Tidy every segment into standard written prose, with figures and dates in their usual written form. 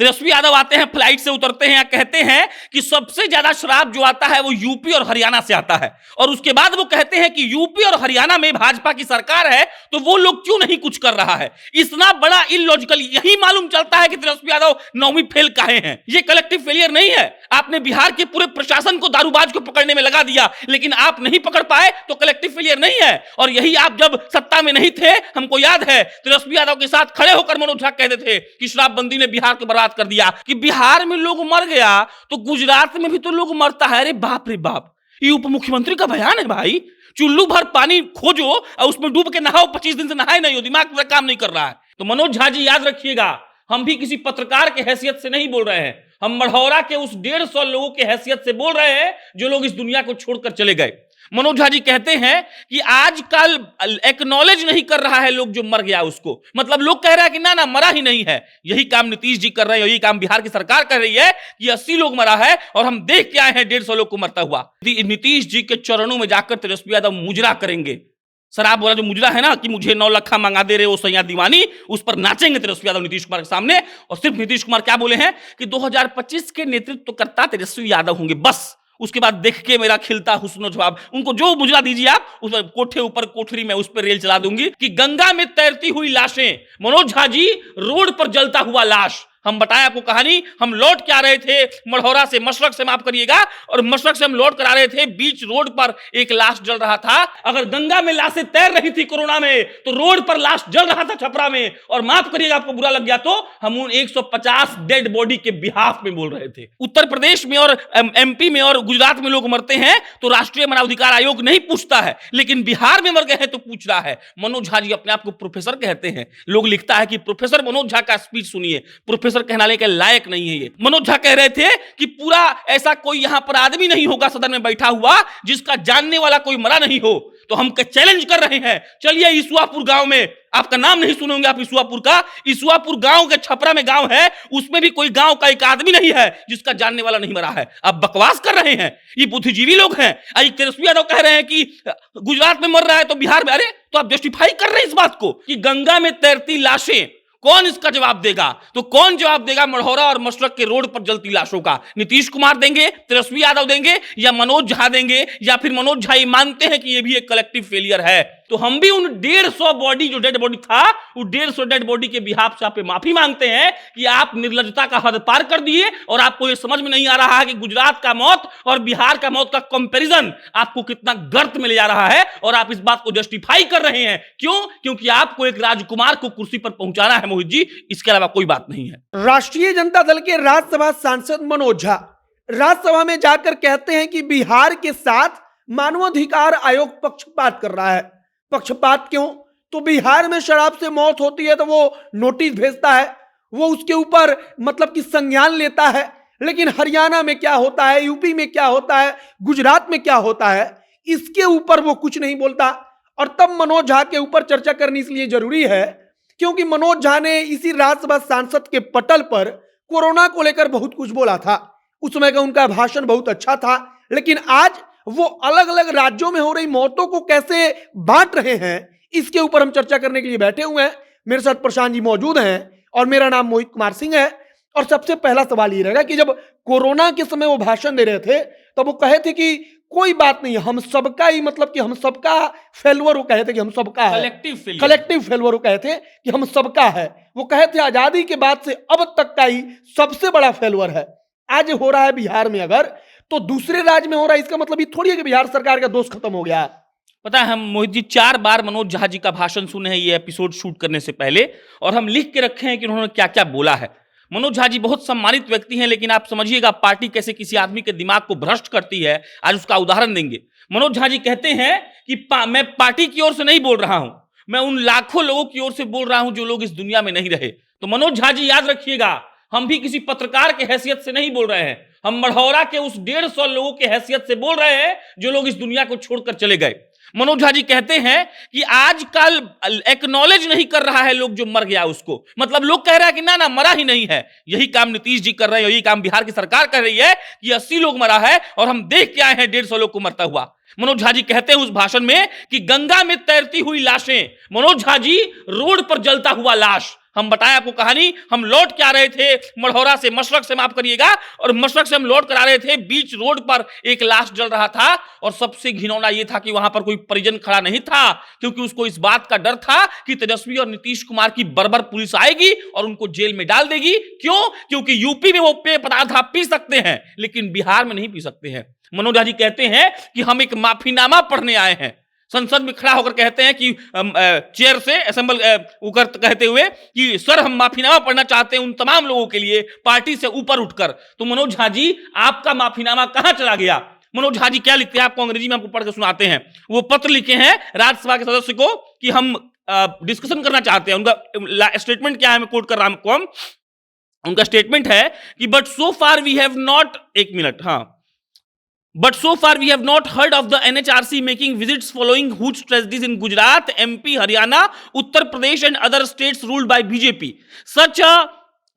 तेजस्वी यादव आते हैं, फ्लाइट से उतरते हैं, या कहते हैं कि सबसे ज्यादा शराब जो आता है वो यूपी और हरियाणा से आता है, और उसके बाद वो कहते हैं कि यूपी और हरियाणा में भाजपा की सरकार है तो वो लोग क्यों नहीं कुछ कर रहा है। इतना बड़ा इलॉजिकल, यही मालूम चलता है कि तेजस्वी यादव 9वीं फेल काहे हैं। ये कलेक्टिव फेलियर नहीं है। आपने बिहार के पूरे प्रशासन को दारूबाज को पकड़ने में लगा दिया, लेकिन आप नहीं पकड़ पाए तो कलेक्टिव फेलियर नहीं है। और यही आप जब सत्ता में नहीं थे, हमको याद है तेजस्वी यादव के साथ खड़े होकर मनोज झा कहते थे कि शराबबंदी ने बिहार को बर्बाद कर दिया, कि बिहार में लोग मर गया तो गुजरात में भी तो लोग मरता है। अरे बाप रे बाप, ये उप मुख्यमंत्री का बयान है भाई। चुल्लू भर पानी खोजो और उसमें डूब के नहाओ, 25 दिन से नहाए नहीं हो, दिमाग पूरा काम नहीं कर रहा है। तो मनोज झा जी याद रखिएगा, हम भी किसी पत्रकार के हैसियत से नहीं बोल रहे हैं, हम मढ़ौरा के उस 150 लोगों के हैसियत से बोल रहे हैं जो लोग इस दुनिया को छोड़कर चले गए। मनोज झा जी कहते हैं कि आजकल एक्नॉलेज नहीं कर रहा है लोग जो मर गया उसको, मतलब लोग कह रहे हैं कि ना ना मरा ही नहीं है। यही काम नीतीश जी कर रहे हैं, यही काम बिहार की सरकार कर रही है कि 80 लोग मरा है और हम देख के आए हैं 150 लोग को मरता हुआ। नीतीश जी के चरणों में जाकर तेजस्वी यादव मुजरा करेंगे। शराब वाला जो मुजरा है ना कि मुझे 9 लाख मंगा दे रहे हो सैया दीवानी, उस पर नाचेंगे तेजस्वी यादव नीतीश कुमार के सामने। और सिर्फ नीतीश कुमार क्या बोले हैं कि 2025 के नेतृत्व करता तेजस्वी यादव होंगे, बस उसके बाद देख के मेरा खिलता हुस्न जवाब। उनको जो मुजरा दीजिए आप, उस कोठे ऊपर कोठरी में उस पर रेल चला दूंगी कि गंगा में तैरती हुई लाशें, मनोज झा जी रोड पर जलता हुआ लाश। हम बताएं आपको कहानी, हम लौट के आ रहे थे मढ़ौरा से, मशरक से माफ करिएगा, और मशरक से हम लौट कर आ रहे थे, बीच रोड पर एक लाश जल रहा था। अगर गंगा में लाशें तैर रही थी कोरोना में तो रोड पर लाश जल रहा था छपरा में। और माफ करिएगा आपको बुरा लग गया तो हम उन 150 डेड बॉडी के बिहाफ में बोल रहे थे। उत्तर प्रदेश में और एमपी में और गुजरात में लोग मरते हैं तो राष्ट्रीय मानवाधिकार आयोग नहीं पूछता है, लेकिन बिहार में मर गए हैं तो पूछ रहा है। मनोज झा जी अपने आप को प्रोफेसर कहते हैं, लोग लिखता है कि प्रोफेसर मनोज झा का स्पीच सुनिए, प्रोफेसर कहलाने के लायक नहीं है ये। मनोज झा कह रहे थे कि पूरा ऐसा कोई यहां पर आदमी नहीं होगा सदन में बैठा हुआ जिसका जानने वाला कोई मरा नहीं हो। तो हम चैलेंज कर रहे हैं, चलिए ईसुआपुर गांव में, आपका नाम नहीं सुनेंगे आप ईसुआपुर का, ईसुआपुर गांव के छपरा में गांव है, उसमें भी कोई गांव का एक आदमी नहीं है जिसका जानने वाला नहीं मरा है। आप बकवास कर रहे हैं, ये बुद्धिजीवी लोग हैं। तेजस्वी यादव कह रहे हैं कि गुजरात में मर रहा है तो बिहार में, अरे तो आप जस्टिफाई कर रहे हैं इस बात को कि गंगा में तैरती लाशें, कौन इसका जवाब देगा? तो कौन जवाब देगा मढ़ौरा और मशरक के रोड पर जलती लाशों का? नीतीश कुमार देंगे, तेजस्वी यादव देंगे, या मनोज झा देंगे, या फिर मनोज झा ये मानते हैं कि ये भी एक कलेक्टिव फेलियर है? तो हम भी उन 150 बॉडी जो डेड बॉडी था, वो 150 डेड बॉडी के बिहाफ से आप माफी मांगते हैं कि आप निर्लजता का हद पार कर दिए और आपको ये समझ में नहीं आ रहा है कि गुजरात का मौत और बिहार का मौत का कंपैरिजन आपको कितना गर्त में ले जा रहा है, और आप इस बात को जस्टिफाई कर रहे हैं। क्यों? क्योंकि आपको एक राजकुमार को कुर्सी पर पहुंचाना है मोहित जी, इसके अलावा कोई बात नहीं है। राष्ट्रीय जनता दल के राज्यसभा सांसद मनोज झा राज्यसभा में जाकर कहते हैं कि बिहार के साथ मानवाधिकार आयोग पक्षपात कर रहा है। पक्षपात क्यों? तो बिहार में शराब से मौत होती है तो वो नोटिस भेजता है, वो उसके ऊपर मतलब कि संज्ञान लेता है, लेकिन हरियाणा में क्या होता है, यूपी में क्या होता है, गुजरात में क्या होता है, इसके ऊपर वो कुछ नहीं बोलता। और तब मनोज झा के ऊपर चर्चा करनी इसलिए जरूरी है क्योंकि मनोज झा ने इसी राज्यसभा सांसद के पटल पर कोरोना को लेकर बहुत कुछ बोला था। उस समय का उनका भाषण बहुत अच्छा था, लेकिन आज वो अलग अलग राज्यों में हो रही मौतों को कैसे बांट रहे हैं, इसके ऊपर हम चर्चा करने के लिए बैठे हुए हैं। मेरे साथ प्रशांत जी मौजूद हैं और मेरा नाम मोहित कुमार सिंह है। और सबसे पहला सवाल ये रहेगा कि जब कोरोना के समय वो भाषण दे रहे थे तब वो कहे थे कि कोई बात नहीं, हम सबका ही मतलब कि हम सबका फेलवर, वो कहे थे कि हम सबका है, कलेक्टिव फेलवर वो कहे थे कि हम सबका है। वो कहे थे आजादी के बाद से अब तक का ही सबसे बड़ा फेलवर है। आज हो रहा है बिहार में, अगर तो दूसरे राज्य में हो रहा है, इसका मतलब ये थोड़ी है कि बिहार सरकार का दोष खत्म हो गया। पता है, हम मोहित जी 4 बार मनोज झा जी का भाषण सुने हैं ये एपिसोड शूट करने से पहले, और हम लिख के रखे हैं कि उन्होंने क्या क्या बोला है। मनोज झा जी बहुत सम्मानित व्यक्ति हैं, लेकिन आप समझिएगा पार्टी कैसे किसी आदमी के दिमाग को भ्रष्ट करती है, आज उसका उदाहरण देंगे। मनोज झा जी कहते हैं कि मैं पार्टी की ओर से नहीं बोल रहा हूं, मैं उन लाखों लोगों की ओर से बोल रहा हूं जो लोग इस दुनिया में नहीं रहे। तो मनोज झा जी याद रखिएगा, हम भी किसी पत्रकार के हैसियत से नहीं बोल रहे हैं, हम मढ़ौरा के उस 150 लोगों के हैसियत से बोल रहे हैं जो लोग इस दुनिया को छोड़कर चले गए। मनोज झा जी कहते हैं कि आजकल एक्नॉलेज नहीं कर रहा है लोग जो मर गया उसको, मतलब लोग कह रहे हैं कि ना ना मरा ही नहीं है। यही काम नीतीश जी कर रहे हैं, यही काम बिहार की सरकार कर रही है कि 80 लोग मरा है और हम देख के आए हैं 150 लोग को मरता हुआ। मनोज झा जी कहते हैं उस भाषण में कि गंगा में तैरती हुई लाशें, मनोज झा जी रोड पर जलता हुआ लाश। हम बताएं आपको कहानी। हम लौट के आ रहे थे मढ़ौरा से, मशरक से, माफ करिएगा, और मशरक से हम लौट कर आ रहे थे। बीच रोड पर एक लाश जल रहा था और सबसे घिनौना यह था कि वहां पर कोई परिजन खड़ा नहीं था, क्योंकि उसको इस बात का डर था कि तेजस्वी और नीतीश कुमार की बर्बर पुलिस आएगी और उनको जेल में डाल देगी। क्यों? क्योंकि यूपी में वो पेय पदार्थ आप पी सकते हैं लेकिन बिहार में नहीं पी सकते हैं। मनोज झा जी कहते हैं कि हम एक माफीनामा पढ़ने आए हैं। संसद में खड़ा होकर कहते हैं कि चेयर से असेंबल होकर कहते हुए कि सर हम माफीनामा पढ़ना चाहते हैं उन तमाम लोगों के लिए पार्टी से ऊपर उठकर। तो मनोज झा जी, आपका माफीनामा कहां चला गया? मनोज झा जी क्या लिखते हैं, आपको अंग्रेजी में आपको पढ़ के सुनाते हैं। वो पत्र लिखे हैं राज्यसभा के सदस्य को कि हम डिस्कशन करना चाहते हैं। उनका स्टेटमेंट क्या है, मैं कोट कर रहा हूं आपको। उनका स्टेटमेंट है कि but so far we have not, एक मिनट, हाँ, But so far we have not heard of the NHRC making visits following huge tragedies in Gujarat, MP, Haryana, Uttar Pradesh and other states ruled by BJP.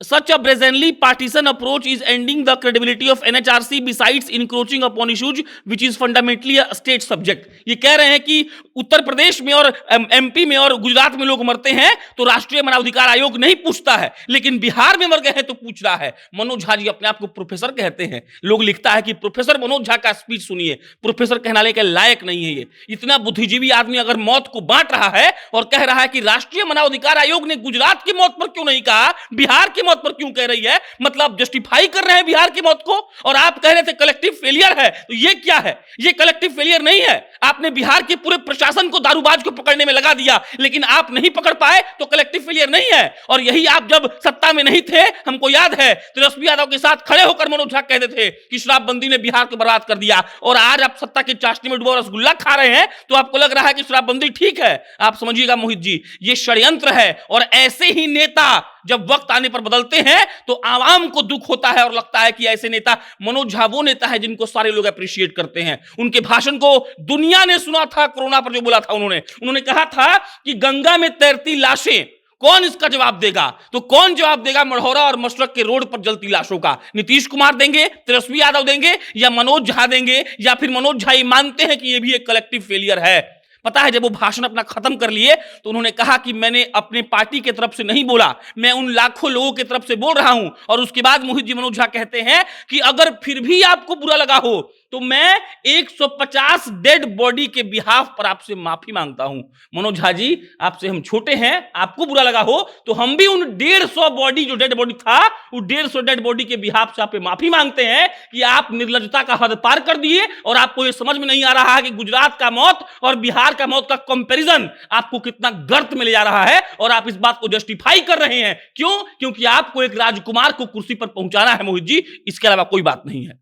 Such a brazenly partisan approach is ending the credibility of NHRC besides encroaching upon issues which is fundamentally a state subject. ये कह रहे हैं कि उत्तर प्रदेश में और MP में और गुजरात में लोग मरते हैं तो राष्ट्रीय मानवाधिकार आयोग नहीं पूछता है, लेकिन बिहार में मर गए हैं तो पूछ रहा है। मनोज झा जी अपने आप को प्रोफेसर कहते हैं। लोग लिखता है कि प्रोफेसर मनोज झा का स्पीच सुनिए, प्रोफेसर कहलाने के लायक नहीं है ये। इतना बुद्धिजीवी आदमी अगर मौत को बांट रहा है और कह रहा है कि राष्ट्रीय मानवाधिकार आयोग ने गुजरात की मौत पर क्यों नहीं कहा, बिहार की मौत पर क्यों कह रही है, मतलब जस्टिफाई कर रहे हैं बिहार की मौत को। और आप कह रहे थे कलेक्टिव फेलियर है, तो ये क्या है? ये कलेक्टिव फेलियर नहीं है। आपने बिहार के पूरे प्रशासन को दारूबाज को पकड़ने में लगा दिया, लेकिन आप नहीं पकड़ पाए तो कलेक्टिव फेलियर नहीं है। और यही आप जब सत्ता में नहीं थे, हमको याद है, तेजस्वी यादव के साथ खड़े होकर मनोज झा कहते थे कि शराबबंदी ने बिहार को बर्बाद कर दिया। और आज आप सत्ता की चाशनी में डुबो रसगुल्ला खा रहे हैं तो आपको लग रहा है कि शराबबंदी ठीक है। आप समझिएगा मोहित जी, ये षड्यंत्र है। और ऐसे ही नेता जब वक्त आने पर बदलते हैं तो आवाम को दुख होता है और लगता है कि ऐसे नेता, मनोज झा वो नेता है जिनको सारे लोग अप्रिशिएट करते हैं। उनके भाषण को दुनिया ने सुना था, कोरोना पर जो बोला था उन्होंने कहा था कि गंगा में तैरती लाशें, कौन इसका जवाब देगा? तो कौन जवाब देगा मढ़ौरा और मशरक के रोड पर जलती लाशों का? नीतीश कुमार देंगे, तेजस्वी यादव देंगे, या मनोज झा देंगे? या फिर मनोज झा ये मानते हैं कि ये भी एक कलेक्टिव फेलियर है? पता है, जब वो भाषण अपना खत्म कर लिए तो उन्होंने कहा कि मैंने अपने पार्टी की तरफ से नहीं बोला, मैं उन लाखों लोगों की तरफ से बोल रहा हूं। और उसके बाद मोहित जी मनोज झा कहते हैं कि अगर फिर भी आपको बुरा लगा हो तो मैं 150 डेड बॉडी के बिहाफ पर आपसे माफी मांगता हूं। मनोज झा जी, आपसे हम छोटे हैं, आपको बुरा लगा हो तो हम भी उन 150 बॉडी, जो डेड बॉडी था, वो 150 डेड बॉडी के बिहाफ से आप पे माफी मांगते हैं कि आप निर्लज्जता का हद पार कर दिए। और आपको ये समझ में नहीं आ रहा है कि गुजरात का मौत और बिहार का मौत का कंपैरिजन आपको कितना गर्त में ले जा रहा है, और आप इस बात को जस्टिफाई कर रहे हैं। क्यों? क्योंकि आपको एक राजकुमार को कुर्सी पर पहुंचाना है मोहित जी, इसके अलावा कोई बात नहीं है।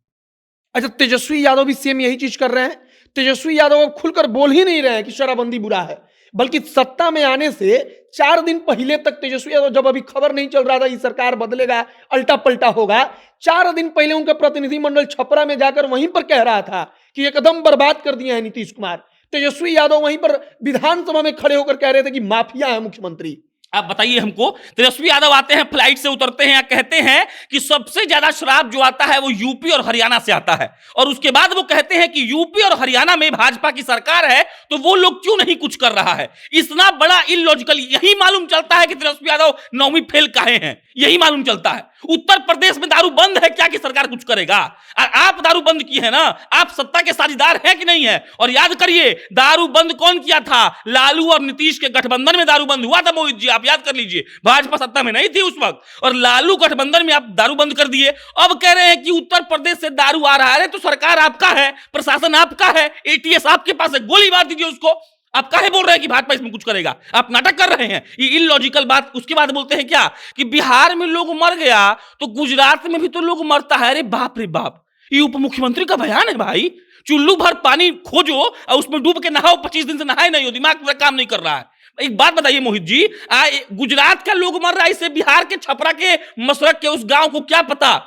अच्छा, तेजस्वी यादव भी सेम यही चीज कर रहे हैं। तेजस्वी यादव अब खुलकर बोल ही नहीं रहे हैं कि शराबबंदी बुरा है, बल्कि सत्ता में आने से 4 दिन पहले तक तेजस्वी यादव, जब अभी खबर नहीं चल रहा था कि सरकार बदलेगा, अल्टा पलटा होगा, 4 दिन पहले उनका प्रतिनिधिमंडल छपरा में जाकर वहीं पर कह रहा था कि एकदम बर्बाद कर दिया है नीतीश कुमार। तेजस्वी यादव वहीं पर विधानसभा में खड़े होकर कह रहे थे कि माफिया है मुख्यमंत्री। आप बताइए हमको, तेजस्वी यादव आते हैं, फ्लाइट से उतरते हैं, कहते हैं कि सबसे ज्यादा शराब जो आता है वो यूपी और हरियाणा से आता है। और उसके बाद वो कहते हैं कि यूपी और हरियाणा में भाजपा की सरकार है तो वो लोग क्यों नहीं कुछ कर रहा है। इतना बड़ा इलॉजिकल, यही मालूम चलता है कि तेजस्वी यादव 9वीं फेल काहे हैं, यही मालूम चलता है। उत्तर प्रदेश में दारू बंद है क्या कि सरकार कुछ करेगा? आप दारू बंद की है ना, आप सत्ता के साझेदार हैं कि नहीं है? और याद करिए, दारू बंद कौन किया था? लालू और नीतीश के गठबंधन में दारू बंद हुआ था मोहित जी, आप याद कर लीजिए। भाजपा सत्ता में नहीं थी उस वक्त, और लालू गठबंधन में आप दारू बंद कर दिए। अब कह रहे हैं कि उत्तर प्रदेश से दारू आ रहा है, तो सरकार आपका है, प्रशासन आपका है, एटीएस आपके पास है, गोली मार दीजिए उसको। आप काहे बोल रहे हैं कि भाजपा इसमें कुछ करेगा? आप नाटक कर रहे हैं, ये इलॉजिकल बात। उसके बाद बोलते हैं क्या कि बिहार में लोग मर गया तो गुजरात में भी तो लोग मरता है। अरे बाप रे बाप, ये उप मुख्यमंत्री का बयान है भाई। चुल्लू भर पानी खोजो और उसमें डूब के नहाओ, 25 दिन से नहाए नहीं हो, दिमाग पूरा काम नहीं कर रहा है। एक बात बताइए मोहित जी, गुजरात का लोग मर रहा है, इससे बिहार के छपरा के मशरक के उस गांव को क्या पता?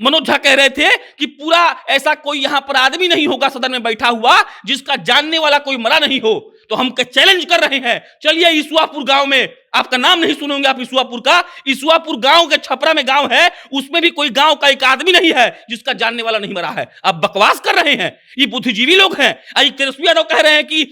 मनोज झा कह रहे थे कि पूरा ऐसा कोई यहां पर आदमी नहीं होगा सदन में बैठा हुआ जिसका जानने वाला कोई मरा नहीं हो। तो हम चैलेंज कर रहे हैं, चलिए ईसुआपुर गांव में, आपका नाम नहीं सुनेंगे आप ईसुआपुर का, ईसुआपुर गांव के छपरा में गांव है, उसमें भी कोई गांव का एक आदमी नहीं है जिसका जानने वाला नहीं मरा है। आप बकवास कर रहे हैं, ये बुद्धिजीवी लोग हैं। तेजस्वी यादव कह रहे हैं कि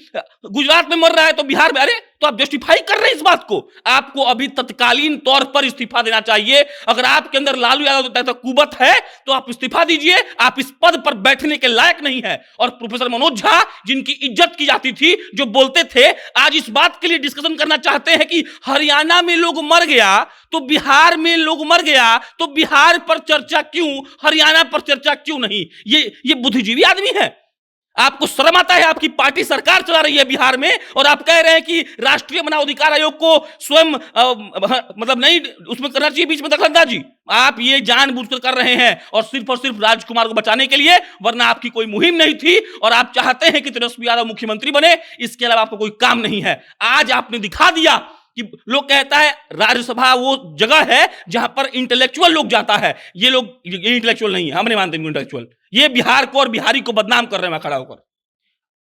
गुजरात में मर रहा है तो बिहार में, अरे तो आप जस्टिफाई कर रहे हैं इस बात को। आपको अभी तत्कालीन तौर पर इस्तीफा देना चाहिए। अगर आपके अंदर लालू यादव तो कुबत है तो आप इस्तीफा दीजिए, आप इस पद पर बैठने के लायक नहीं है। और प्रोफेसर मनोज झा जिनकी इज्जत की जाती थी, जो बोलते थे, आज इस बात के लिए डिस्कशन करना चाहते हैं कि हरियाणा में लोग मर गया तो बिहार में लोग मर गया तो बिहार पर चर्चा क्यों, हरियाणा पर चर्चा क्यों नहीं। ये बुद्धिजीवी आदमी है। आपको शर्म आता है? आपकी पार्टी सरकार चला रही है बिहार में और आप कह रहे हैं कि राष्ट्रीय मानव अधिकार आयोग को स्वयं मतलब नहीं उसमें करना चाहिए बीच में दखलंदाजी। आप ये जानबूझकर कर रहे हैं और सिर्फ राजकुमार को बचाने के लिए, वरना आपकी कोई मुहिम नहीं थी और आप चाहते हैं कि तेजस्वी यादव मुख्यमंत्री बने, इसके अलावा आपको कोई काम नहीं है। आज आपने दिखा दिया कि लोग कहता है राज्यसभा वो जगह है जहां पर इंटेलेक्चुअल लोग जाता है। ये लोग इंटेलेक्चुअल नहीं है, हम नहीं मानते इंटेलेक्चुअल। ये बिहार को और बिहारी को बदनाम कर रहे हैं खड़ा होकर।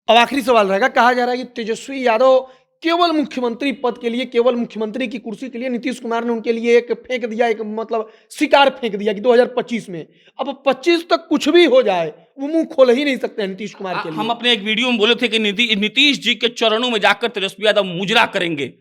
अब आखिरी सवाल रहेगा, कहा जा रहा है कि तेजस्वी यादव केवल मुख्यमंत्री पद के लिए, केवल मुख्यमंत्री की कुर्सी के लिए नीतीश कुमार ने उनके लिए एक फेंक दिया, एक मतलब शिकार फेंक दिया कि 2025 में, अब 25 तक कुछ भी हो जाए वो मुंह खोल ही नहीं सकते नीतीश कुमार के लिए। हम अपने एक वीडियो में बोले थे कि नीतीश जी के चरणों में जाकर तेजस्वी यादव मुजरा करेंगे।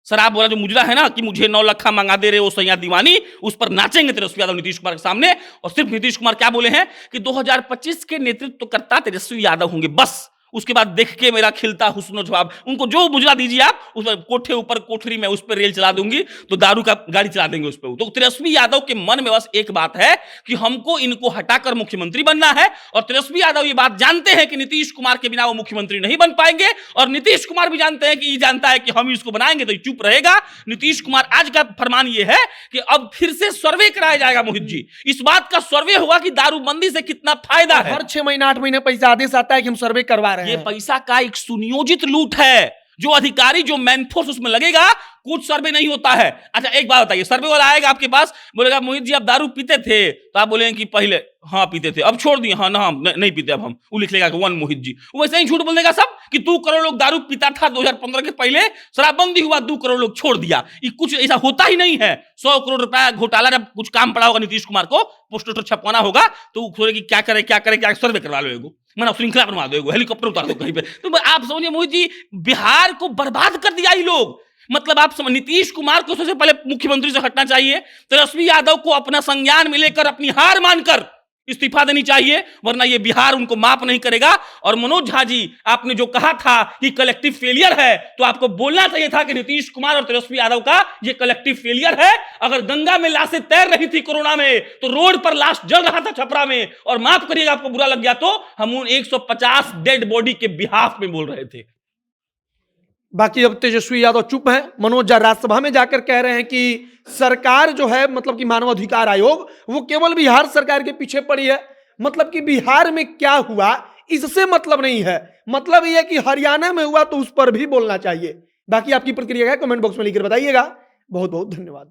सर आप बोला जो मुजरा है ना कि मुझे 9 लाख मंगा दे रहे हो सैया दीवानी, उस पर नाचेंगे तेजस्वी यादव नीतीश कुमार के सामने। और सिर्फ नीतीश कुमार क्या बोले हैं कि 2025 के नेतृत्व करता तेजस्वी यादव होंगे, बस उसके बाद देख के मेरा खिलता हुस्न जवाब। उनको जो मुजरा दीजिए आप, उस पर कोठे ऊपर कोठरी में उस पर रेल चला दूंगी तो दारू का गाड़ी चला देंगे उस पर। तो तेजस्वी यादव के मन में बस एक बात है कि हमको इनको हटाकर मुख्यमंत्री बनना है। और तेजस्वी यादव ये बात जानते हैं कि नीतीश कुमार के बिना वो मुख्यमंत्री नहीं बन पाएंगे। और नीतीश कुमार भी जानते हैं कि ये जानता है कि हम इसको बनाएंगे तो चुप रहेगा। नीतीश कुमार आज का फरमान ये है कि अब फिर से सर्वे कराया जाएगा। मोहित जी, इस बात का सर्वे होगा कि दारूबंदी से कितना फायदा है। हर 6 महीने 8 महीने पैसा आदेश आता है कि हम सर्वे करवा रहे हैं। ये पैसा का एक सुनियोजित लूट है। जो अधिकारी, जो मैनफोर्स उसमें लगेगा, कुछ सर्वे नहीं होता है। अच्छा एक बात बताइए, सर्वे वाला आएगा आपके पास, बोलेगा मोहित जी आप दारू पीते थे, तो आप बोलेंगे कि पहले हाँ पीते थे, अब छोड़ दिए, हाँ ना हम नहीं पीते अब हम, वो लिख लेगा 1 मोहित जी। वो वैसे ही झूठ बोल देगा सब कि 2 करोड़ लोग दारू पीता था 2015 के पहले, शराबबंदी हुआ 2 करोड़ लोग छोड़ दिया। ये कुछ ऐसा होता ही नहीं है। 100 करोड़ रुपया घोटाला, जब कुछ काम पड़ा होगा नीतीश कुमार को, पोस्टर छपवाना होगा तो वो सोचेगी क्या करे क्या करे, क्या सर्वे करवा लो, एगो माना श्रृंखला बनवा दो, एगो हेलीकॉप्टर उतार दो कहीं पे। तो आप समझिए मोहित जी, बिहार को बर्बाद कर दिया ये लोग। मतलब आप समझ, नीतीश कुमार को सबसे पहले मुख्यमंत्री से हटना चाहिए, तेजस्वी यादव को अपना संज्ञान में लेकर अपनी हार मानकर इस्तीफा देनी चाहिए, वरना ये बिहार उनको माफ नहीं करेगा। और मनोज झा जी, आपने जो कहा था कि कलेक्टिव फेलियर है, तो आपको बोलना चाहिए था कि नीतीश कुमार और तेजस्वी यादव का ये कलेक्टिव फेलियर है। अगर गंगा में लाशें तैर रही थी कोरोना में, तो रोड पर लाश जल रहा था छपरा में, और माफ करिएगा आपको बुरा लग गया तो हम उन 150 डेड बॉडी के बिहाफ में बोल रहे थे। बाकी अब तेजस्वी यादव चुप है। मनोज झा राज्यसभा में जाकर कह रहे हैं कि सरकार जो है, मतलब कि मानव अधिकार आयोग, वो केवल बिहार सरकार के पीछे पड़ी है। मतलब कि बिहार में क्या हुआ इससे मतलब नहीं है, मतलब यह कि हरियाणा में हुआ तो उस पर भी बोलना चाहिए। बाकी आपकी प्रतिक्रिया है कमेंट बॉक्स में लिखकर बताइएगा। बहुत बहुत धन्यवाद।